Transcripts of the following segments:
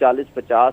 40-50,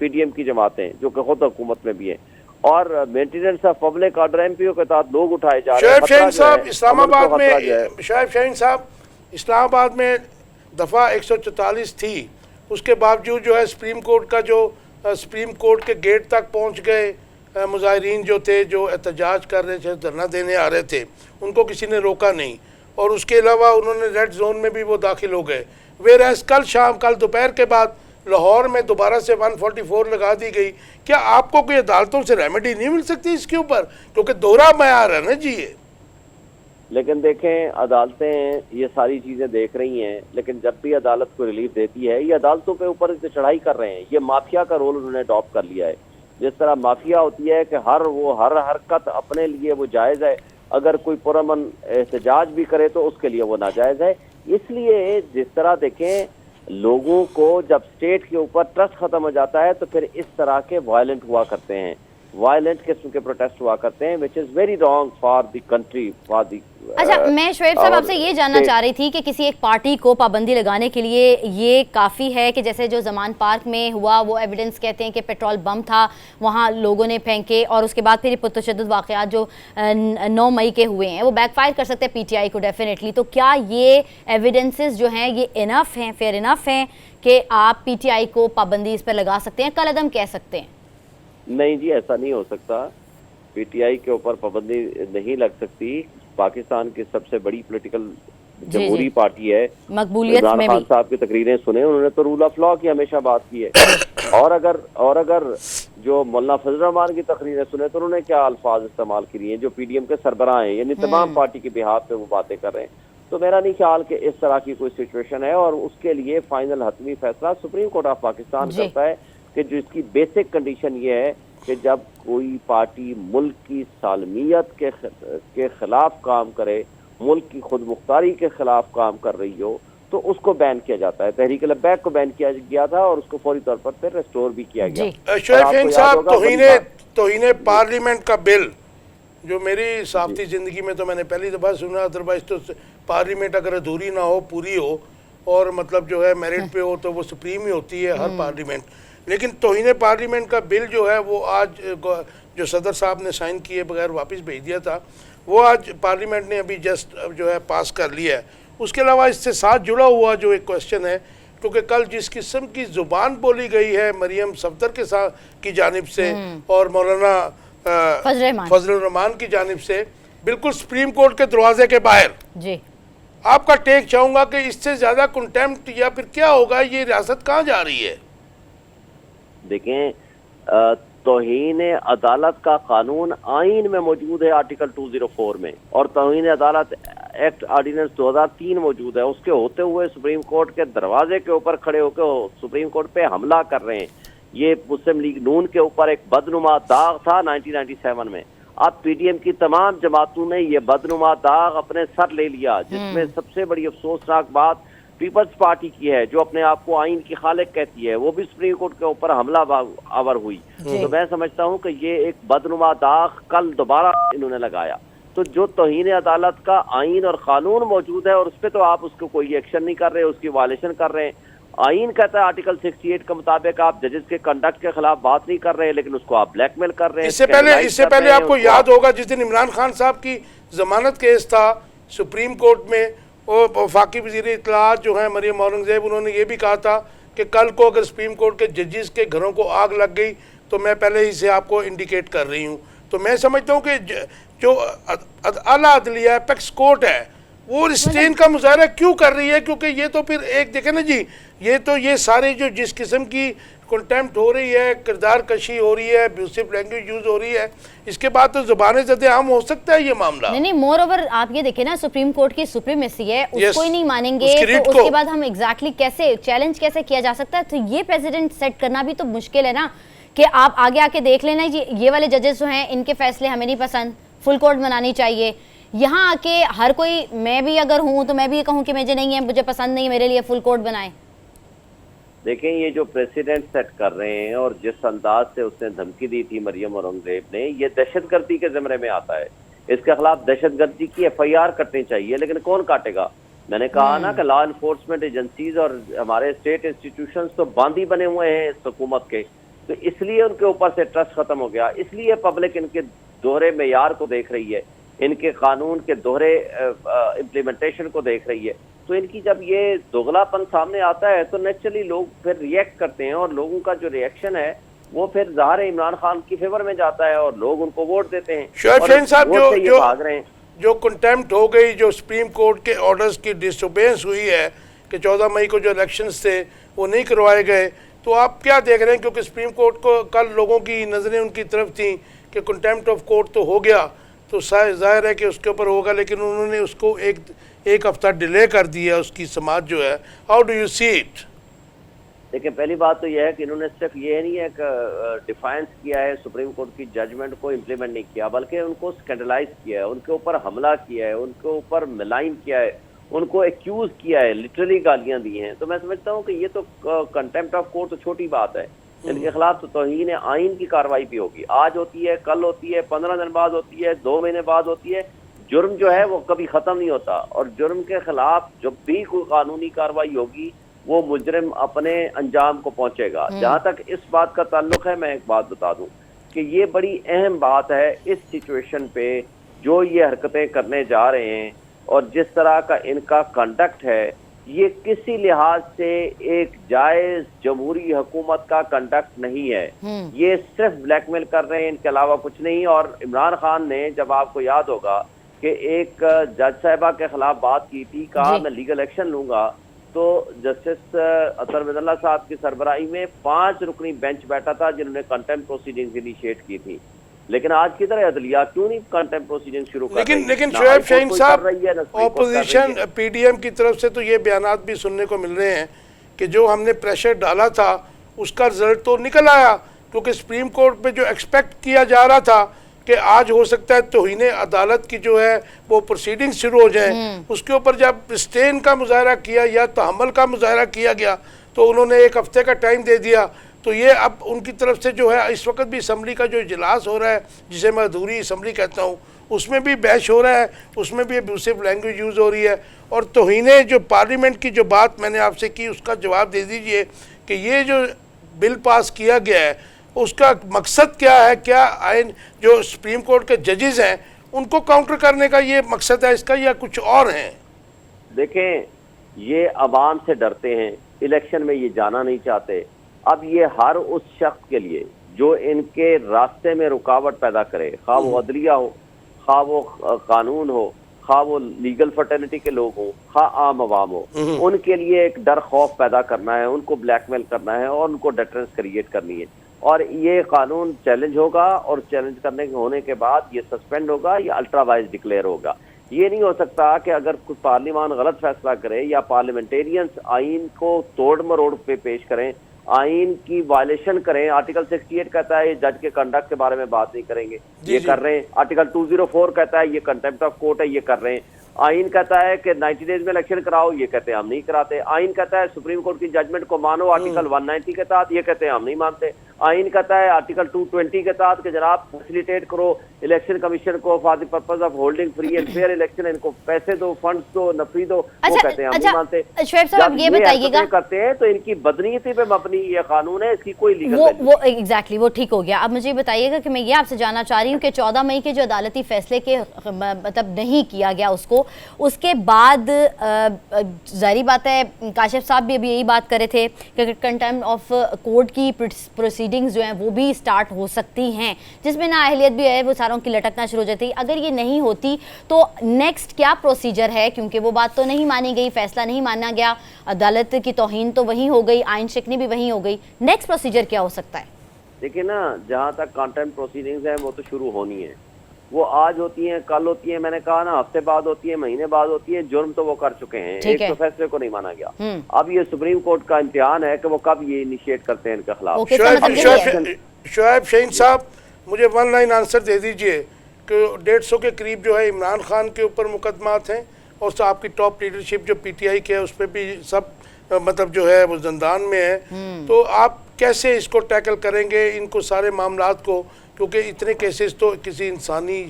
PDM کی جماعتیں جو کہ خود حکومت میں بھی ہیں، اور maintenance of public order MPO کے تحت لوگ اٹھائے جا رہے ہیں۔ شعیب شاہین صاحب اسلام آباد میں، شعیب شاہین صاحب اسلام آباد میں دفعہ 144 تھی، اس کے باوجود جو ہے سپریم کورٹ کا جو سپریم کورٹ کے گیٹ تک پہنچ گئے مظاہرین جو تھے، جو احتجاج کر رہے تھے، دھرنا دینے آ رہے تھے، ان کو کسی نے روکا نہیں، اور اس کے علاوہ انہوں نے ریڈ زون میں بھی وہ داخل ہو گئے۔ ویئرز کل دوپہر کے بعد لاہور میں دوبارہ سے 144 لگا دی گئی۔ کیا آپ کو کوئی عدالتوں سے ریمیڈی نہیں مل سکتی اس کے اوپر؟ کیونکہ دوہرا معیار ہے نا جی یہ۔ لیکن دیکھیں عدالتیں یہ ساری چیزیں دیکھ رہی ہیں، لیکن جب بھی عدالت کو ریلیف دیتی ہے یہ عدالتوں کے اوپر چڑھائی کر رہے ہیں۔ یہ مافیا کا رول انہوں نے اڈاپٹ کر لیا ہے۔ جس طرح مافیا ہوتی ہے کہ ہر حرکت اپنے لیے وہ جائز ہے، اگر کوئی پرامن احتجاج بھی کرے تو اس کے لیے وہ ناجائز ہے۔ اس لیے جس طرح دیکھیں لوگوں کو جب اسٹیٹ کے اوپر ٹرسٹ ختم ہو جاتا ہے تو پھر اس طرح کے وائلنٹ ہوا کرتے ہیں، وائلنٹ قسم کے پروٹیسٹ ہوا کرتے ہیں، which is very wrong for the country, for the اچھا، میں شعیب صاحب آپ سے یہ جاننا چاہ رہی تھی کہ کسی ایک پارٹی کو پابندی لگانے کے لیے یہ کافی ہے کہ جیسے جو زمان پارک میں ہوا، وہ ایویڈنس کہتے ہیں کہ پیٹرول بم تھا، وہاں لوگوں نے پھینکے، اور اس کے بعد پھر یہ پرتشدد واقعات جو 9 مئی کے ہوئے ہیں وہ بیک فائر کر سکتے ہیں PTI کو ڈیفینیٹلی۔ تو کیا یہ ایویڈنسز جو ہیں یہ انف ہیں، فیئر انف ہیں کہ آپ PTI کو پابندی اس پر لگا سکتے ہیں، کل عدم کہہ سکتے ہیں؟ نہیں جی، ایسا نہیں ہو سکتا۔ PTI کے اوپر پابندی نہیں لگ سکتی۔ پاکستان کی سب سے بڑی پولیٹیکل جمہوری پارٹی ہے، مقبولیت میں عمران خان صاحب کی تقریریں سنیں، انہوں نے تو رول آف لا کی ہمیشہ بات کی ہے۔ اور اگر جو مولانا فضل الرحمان کی تقریریں سنیں تو انہوں نے کیا الفاظ استعمال کیے ہیں، جو PDM کے سربراہ ہیں، یعنی تمام پارٹی کے بہاف پہ وہ باتیں کر رہے ہیں۔ تو میرا نہیں خیال کہ اس طرح کی کوئی سچویشن ہے، اور اس کے لیے فائنل حتمی فیصلہ سپریم کورٹ آف پاکستان کرتا ہے کہ جو اس کی بیسک کنڈیشن یہ ہے کہ جب کوئی پارٹی ملک کی سالمیت کے خلاف کام کرے، ملک کی خود مختاری کے خلاف کام کر رہی ہو تو اس کو بین کیا جاتا ہے۔ تحریک لبیک کو بین کیا گیا تھا اور اس کو فوری طور پر پھر ریسٹور بھی کیا گیا۔ شعیب شاہین صاحب، توہین پارلیمنٹ کا بل جو میری صحافتی زندگی میں تو میں نے پہلی دفعہ سنا، ادروائز تو پارلیمنٹ اگر ادھوری نہ ہو، پوری ہو، اور مطلب جو ہے میرٹ پہ ہو تو وہ سپریم ہی ہوتی ہے ہر پارلیمنٹ۔ لیکن توہین پارلیمنٹ کا بل جو ہے وہ آج جو صدر صاحب نے سائن کیے بغیر واپس بھیج دیا تھا، وہ آج پارلیمنٹ نے ابھی جسٹ جو ہے پاس کر لیا ہے۔ اس کے علاوہ اس سے ساتھ جڑا ہوا جو ایک کوشچن ہے، کیونکہ کل جس قسم کی زبان بولی گئی ہے مریم صفدر کے ساتھ کی جانب سے اور مولانا فضل الرحمان کی جانب سے، بالکل سپریم کورٹ کے دروازے کے باہر، جی آپ کا ٹیک چاہوں گا کہ اس سے زیادہ کنٹیمپٹ یا پھر کیا ہوگا؟ یہ ریاست کہاں جا رہی ہے؟ دیکھیں توہین عدالت کا قانون آئین میں موجود ہے آرٹیکل 204 میں، اور توہین عدالت ایکٹ آرڈیننس 2003 موجود ہے۔ اس کے ہوتے ہوئے سپریم کورٹ کے دروازے کے اوپر کھڑے ہو کے سپریم کورٹ پہ حملہ کر رہے ہیں۔ یہ مسلم لیگ نون کے اوپر ایک بدنما داغ تھا 1997 میں۔ اب PDM کی تمام جماعتوں نے یہ بدنما داغ اپنے سر لے لیا، جس میں سب سے بڑی افسوسناک بات پیپلز پارٹی کی ہے، جو اپنے آپ کو آئین کی خالق کہتی ہے، وہ بھی سپریم کورٹ کے اوپر حملہ آور ہوئی۔ تو میں سمجھتا ہوں کہ یہ ایک بدنما داغ کل دوبارہ انہوں نے لگایا۔ تو جو توہین عدالت کا آئین اور قانون موجود ہے، اور اس پہ تو آپ اس کو کوئی ایکشن نہیں کر رہے، اس کی وائلیشن کر رہے ہیں۔ آئین کہتا ہے آرٹیکل 68 کے مطابق آپ ججز کے کنڈکٹ کے خلاف بات نہیں کر رہے، لیکن اس کو آپ بلیک میل کر رہے ہیں۔ اس سے پہلے آپ کو یاد ہوگا جس دن عمران خان صاحب کی ضمانت کیس تھا سپریم کورٹ میں، وفاقی وزیر اطلاعات جو ہیں مریم اورنگزیب، انہوں نے یہ بھی کہا تھا کہ کل کو اگر سپریم کورٹ کے ججز کے گھروں کو آگ لگ گئی تو میں پہلے ہی سے آپ کو انڈیکیٹ کر رہی ہوں۔ تو میں سمجھتا ہوں کہ جو اعلیٰ عدلیہ اپیکس کورٹ ہے وہ ریسٹرین کا مظاہرہ کیوں کر رہی ہے؟ کیونکہ یہ تو پھر ایک دیکھیں نا جی، یہ سارے جو جس قسم کی کنٹیمپٹ ہو رہی ہے، کردار کشی ہو رہی ہے، ابیوسو لینگویج یوز ہو رہی ہے، اس کے بعد تو زبان زد عام ہو سکتا ہے یہ معاملہ۔ نہیں، مور اوور آپ یہ دیکھیں نا، سپریم کورٹ کی سپریمیسی ہے، اس کو ہی نہیں مانیں گے تو اس کے بعد ہم ایگزیکٹلی کیسے چیلنج کیسے کیا جا سکتا ہے؟ تو یہ پریزیڈنٹ سیٹ کرنا بھی تو مشکل ہے نا، کہ آپ آگے آ کے دیکھ لینا جی یہ والے ججز جو ہیں ان کے فیصلے ہمیں نہیں پسند، فل کورٹ بنانی چاہیے۔ یہاں آ کے ہر کوئی، میں بھی اگر ہوں تو میں بھی یہ کہوں کہ مجھے نہیں ہے، مجھے پسند نہیں ہے، میرے لیے فل کورٹ بنائیں۔ دیکھیں یہ جو پریسیڈنٹ سیٹ کر رہے ہیں اور جس انداز سے اس نے دھمکی دی تھی مریم اورنگزیب نے، یہ دہشت گردی کے زمرے میں آتا ہے۔ اس کے خلاف دہشت گردی کی FIR کٹنی چاہیے، لیکن کون کاٹے گا؟ میں نے کہا نا کہ لا انفورسمنٹ ایجنسیز اور ہمارے اسٹیٹ انسٹیٹیوشنز تو باندھی بنے ہوئے ہیں اس حکومت کے، تو اس لیے ان کے اوپر سے ٹرسٹ ختم ہو گیا، اس لیے پبلک ان کے دوہرے معیار کو دیکھ رہی ہے، ان کے قانون کے دوہرے امپلیمنٹیشن کو دیکھ رہی ہے. تو ان کی جب یہ دوغلا پن سامنے آتا ہے تو نیچرلی لوگ پھر ریئیکٹ کرتے ہیں، اور لوگوں کا جو ریئیکشن ہے وہ پھر ظاہر عمران خان کی فیور میں جاتا ہے اور لوگ ان کو ووٹ دیتے ہیں. شعیب شاہین صاحب، بھاگ رہے ہیں جو کنٹیمپٹ ہو گئی، جو سپریم کورٹ کے آرڈرز کی ڈس اوبیئنس ہوئی ہے کہ 14 مئی کو جو الیکشنز تھے وہ نہیں کروائے گئے، تو آپ کیا دیکھ رہے ہیں؟ کیونکہ سپریم کورٹ کو کل لوگوں کی نظریں ان کی طرف تھیں کہ کنٹیمپٹ آف کورٹ تو ہو گیا، تو ظاہر ہے کہ اس کے اوپر ہوگا، لیکن انہوں نے اس کو ایک ہفتہ ڈیلے کر دیا اس کی سماعت جو ہے. How do you see it? دیکھیں، پہلی بات تو یہ ہے کہ انہوں نے صرف یہ نہیں ہے کہ ڈیفائنس کیا ہے سپریم کورٹ کی ججمنٹ کو، امپلیمنٹ نہیں کیا، بلکہ ان کو اسکینڈلائز کیا ہے، ان کے اوپر حملہ کیا ہے، ان کے اوپر ملائن کیا ہے، ان کو ایکیوز کیا ہے، لٹرلی گالیاں دی ہیں. تو میں سمجھتا ہوں کہ یہ تو کنٹیمپٹ آف کورٹ تو چھوٹی بات ہے، ان کے خلاف تو توہین آئین کی کارروائی بھی ہوگی. آج ہوتی ہے، کل ہوتی ہے، 15 دن بعد ہوتی ہے، 2 مہینے بعد ہوتی ہے. جرم جو ہے وہ کبھی ختم نہیں ہوتا، اور جرم کے خلاف جب بھی کوئی قانونی کارروائی ہوگی وہ مجرم اپنے انجام کو پہنچے گا. جہاں تک اس بات کا تعلق ہے، میں ایک بات بتا دوں کہ یہ بڑی اہم بات ہے اس سچویشن پہ جو یہ حرکتیں کرنے جا رہے ہیں اور جس طرح کا ان کا کنڈکٹ ہے، یہ کسی لحاظ سے ایک جائز جمہوری حکومت کا کنڈکٹ نہیں ہے. یہ صرف بلیک میل کر رہے ہیں، ان کے علاوہ کچھ نہیں. اور عمران خان نے، جب آپ کو یاد ہوگا کہ ایک جج صاحبہ کے خلاف بات کی تھی، کہا میں لیگل ایکشن لوں گا، تو جسٹس اطہر بدلہ صاحب کی سربراہی میں 5 رکنی بینچ بیٹھا تھا جنہوں نے کنٹیمپٹ پروسیڈنگز انیشیٹ کی تھی. لیکن آج کی طرح عدلیہ کیوں نہیں کنٹیمپٹ پروسیڈنگ شروع کر رہی ہے؟ لیکن شعیب شاہین صاحب، اپوزیشن پی ڈی ایم کی طرف سے تو یہ بیانات بھی سننے کو مل رہے ہیں کہ جو ہم نے پریشر ڈالا تھا اس کا رزلٹ تو نکل آیا، کیونکہ سپریم کورٹ پہ جو ایکسپیکٹ کیا جا رہا تھا کہ آج ہو سکتا ہے توہین عدالت کی جو ہے وہ پروسیڈنگ شروع ہو جائیں، اس کے اوپر جب اسٹین کا مظاہرہ کیا یا تحمل کا مظاہرہ کیا گیا تو انہوں نے 1 ہفتے کا ٹائم دے دیا. تو یہ اب ان کی طرف سے جو ہے اس وقت بھی اسمبلی کا جو اجلاس ہو رہا ہے، جسے میں ادھوری اسمبلی کہتا ہوں، اس میں بھی بحث ہو رہا ہے، اس میں بھی ابیوسو لینگویج یوز ہو رہی ہے. اور توہین جو پارلیمنٹ کی جو بات میں نے آپ سے کی اس کا جواب دے دیجئے کہ یہ جو بل پاس کیا گیا ہے اس کا مقصد کیا ہے؟ کیا آئین جو سپریم کورٹ کے ججز ہیں ان کو کاؤنٹر کرنے کا یہ مقصد ہے اس کا، یا کچھ اور ہیں؟ دیکھیں، یہ عوام سے ڈرتے ہیں، الیکشن میں یہ جانا نہیں چاہتے. اب یہ ہر اس شخص کے لیے جو ان کے راستے میں رکاوٹ پیدا کرے، خواہ وہ عدلیہ ہو، خواہ وہ قانون ہو، خواہ وہ لیگل فرٹرنٹی کے لوگ ہوں، خواہ عام عوام ہو، ان کے لیے ایک ڈر خوف پیدا کرنا ہے، ان کو بلیک میل کرنا ہے اور ان کو ڈٹرنس کریٹ کرنی ہے. اور یہ قانون چیلنج ہوگا، اور چیلنج کرنے کے ہونے کے بعد یہ سسپینڈ ہوگا یا الٹرا وائز ڈکلیئر ہوگا. یہ نہیں ہو سکتا کہ اگر کوئی پارلیمان غلط فیصلہ کرے یا پارلیمنٹیرینز آئین کو توڑ مروڑ پہ پیش کریں، آئین کی وائلیشن کریں. آرٹیکل 68 کہتا ہے یہ جج کے کنڈکٹ کے بارے میں بات نہیں کریں گے، یہ کر رہے ہیں. آرٹیکل 204 کہتا ہے یہ کنٹیمپٹ آف کورٹ ہے، یہ کر رہے ہیں. آئین کہتا ہے کہ 90 ڈیز میں الیکشن کراؤ، یہ کہتے ہیں ہم نہیں کراتے. آئین کہتا ہے سپریم کورٹ کی ججمنٹ کو مانو آرٹیکل 190 کے تحت، یہ کہتے ہیں ہم نہیں مانتے. آئین کہتا ہے آرٹیکل 220 کے تحت کہ جناب فیسیلیٹیٹ کرو الیکشن کمیشن کو for the purpose of holding free and fair election, ان کو پیسے دو، فنڈز دو، نفری دو، وہ کہتے ہیں ہم نہیں مانتے. شعیب صاحب اب یہ بتائیے گا، کرتے ہیں تو ان کی بدنیتی پہ مبنی یہ قانون ہے، اس کی کوئی لیگل وہ ایگزیکٹلی وہ ٹھیک ہو گیا. اب مجھے بتائیے گا کہ میں یہ آپ سے جاننا چاہ رہی ہوں کہ 14 مئی کے جو عدالتی فیصلے کے مطلب نہیں کیا گیا اس کے بعد ظاہری بات ہے کاشف صاحب بھی ابھی یہی بات کرے تھے کہ کنٹیمپٹ آف کورٹ کی پروسیڈنگز جو ہیں وہ بھی سٹارٹ ہو سکتی ہیں، جس میں نا اہلیت بھی ہے وہ ساروں کی لٹکنا شروع ہو جاتی. اگر یہ نہیں ہوتی تو نیکسٹ کیا پروسیجر ہے؟ کیونکہ وہ بات تو نہیں مانی گئی، فیصلہ نہیں مانا گیا، عدالت کی توہین تو وہیں ہو گئی، آئین شکنی بھی وہیں ہو گئی. نیکسٹ پروسیجر کیا ہو سکتا ہے؟ دیکھیں نا، جہاں تک کنٹیمپٹ پروسیڈنگز ہیں وہ تو شروع ہونی ہے. وہ آج ہوتی ہیں، کل ہوتی ہیں، میں نے کہا نا ہفتے بعد ہوتی ہیں، مہینے بعد ہوتی ہیں. جرم تو وہ کر چکے ہیں، ایک تو فیصلے کو نہیں مانا گیا. اب یہ سپریم کورٹ کا امتحان ہے کہ وہ کب یہ انیشیٹ کرتے ہیں ان کے خلاف. شعیب شاہین صاحب، مجھے 1 لائن آنسر دے دیجئے کہ 150 کے قریب جو ہے عمران خان کے اوپر مقدمات ہیں، اور آپ کی ٹاپ لیڈرشپ جو پی ٹی آئی کے ہے اس پہ بھی سب مطلب جو ہے وہ زندان میں ہے. تو آپ کیسے اس کو ٹیکل کریں گے ان کو سارے معاملات کو؟ کیونکہ اتنے کیسز تو کسی انسانی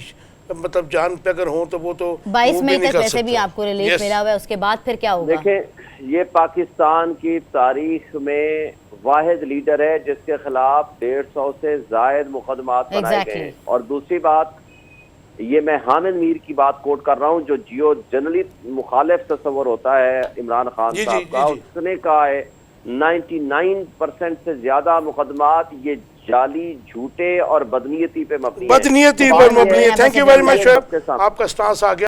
مطلب جان پہ اگر ہوں تو وہ تو 22 مئی تک ویسے بھی آپ کو ریلیف ملا ہوا ہے، اس کے بعد پھر کیا ہوگا؟ دیکھیں یہ پاکستان کی تاریخ میں واحد لیڈر ہے جس کے خلاف 150 سے زائد مقدمات بنائے گئے ہیں. اور دوسری بات، یہ میں حامد میر کی بات کوٹ کر رہا ہوں جو جنرلی مخالف تصور ہوتا ہے عمران خان صاحب کا. اس نے کہا ہے 99% سے زیادہ مقدمات یہ جعلی، جھوٹے اور بدنیتی پہ مبنی ہے. بدنیتی پر مبنی ہے. Thank you very much. آپ کا سٹانس آ گیا.